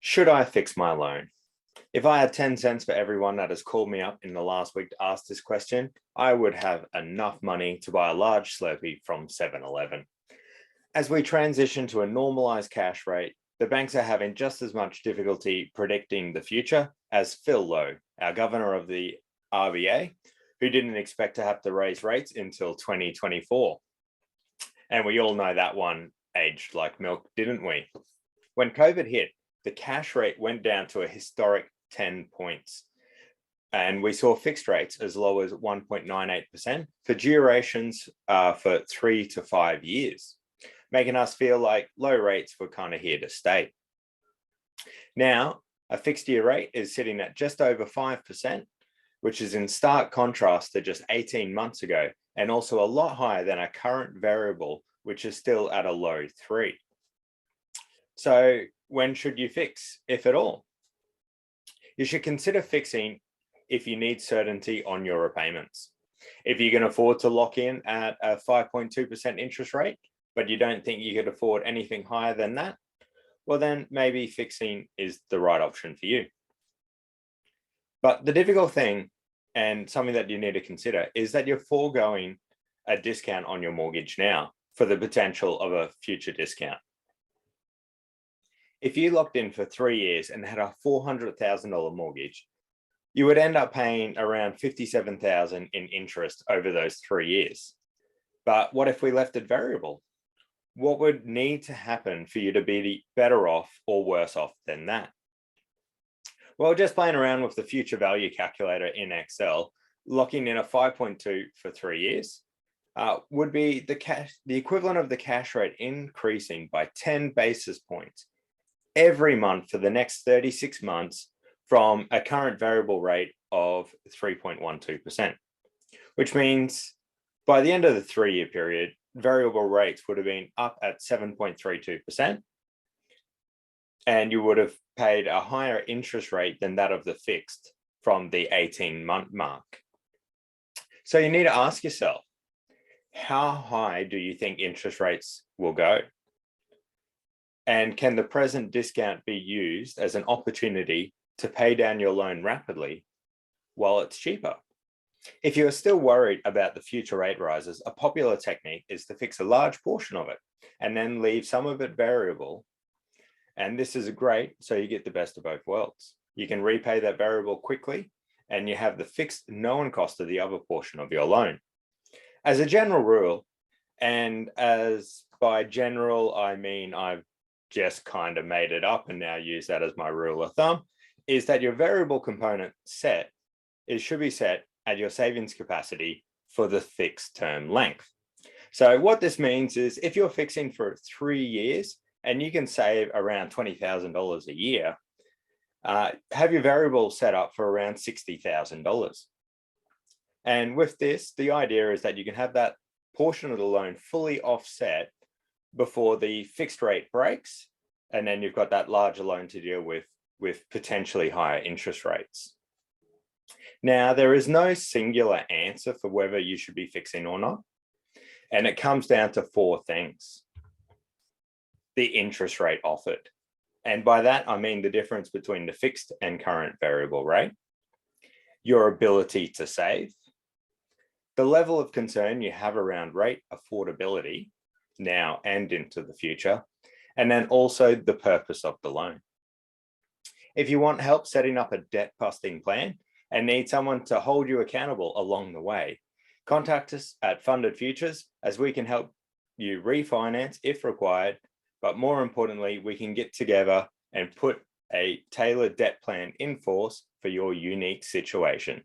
Should I fix my loan? If I had 10 cents for everyone that has called me up in the last week to ask this question, I would have enough money to buy a large Slurpee from 7-Eleven. As we transition to a normalized cash rate, the banks are having just as much difficulty predicting the future as Phil Lowe, our governor of the RBA, who didn't expect to have to raise rates until 2024. And we all know that one aged like milk, didn't we? When COVID hit, the cash rate went down to a historic 10 points. And we saw fixed rates as low as 1.98% for durations for 3 to 5 years, making us feel like low rates were kind of here to stay. Now, a fixed year rate is sitting at just over 5%, which is in stark contrast to just 18 months ago, and also a lot higher than our current variable, which is still at a low 3. So when should you fix, if at all? You should consider fixing if you need certainty on your repayments. If you can afford to lock in at a 5.2% interest rate, but you don't think you could afford anything higher than that, well then maybe fixing is the right option for you. But the difficult thing, and something that you need to consider, is that you're foregoing a discount on your mortgage now for the potential of a future discount. If you locked in for 3 years and had a $400,000 mortgage, you would end up paying around $57,000 in interest over those 3 years. But what if we left it variable? What would need to happen for you to be better off or worse off than that? Well, just playing around with the future value calculator in Excel, locking in a 5.2 for 3 years would be the equivalent of the cash rate increasing by 10 basis points every month for the next 36 months from a current variable rate of 3.12%, which means by the end of the 3-year period, variable rates would have been up at 7.32%, and you would have paid a higher interest rate than that of the fixed from the 18-month mark. So you need to ask yourself, how high do you think interest rates will go? And can the present discount be used as an opportunity to pay down your loan rapidly while it's cheaper? If you're still worried about the future rate rises, a popular technique is to fix a large portion of it and then leave some of it variable. And this is great, so you get the best of both worlds. You can repay that variable quickly and you have the fixed known cost of the other portion of your loan. As a general rule, and as by general, I mean I've just kind of made it up and now use that as my rule of thumb, is that your variable component should be set at your savings capacity for the fixed term length. So what this means is if you're fixing for 3 years and you can save around $20,000 a year, have your variable set up for around $60,000. And with this, the idea is that you can have that portion of the loan fully offset before the fixed rate breaks, and then you've got that larger loan to deal with potentially higher interest rates. Now, there is no singular answer for whether you should be fixing or not, and it comes down to 4 things. The interest rate offered, and by that I mean the difference between the fixed and current variable rate, your ability to save, the level of concern you have around rate affordability now and into the future, and then also the purpose of the loan. If you want help setting up a debt busting plan and need someone to hold you accountable along the way, contact us at Funded Futures, as we can help you refinance if required, but more importantly, we can get together and put a tailored debt plan in force for your unique situation.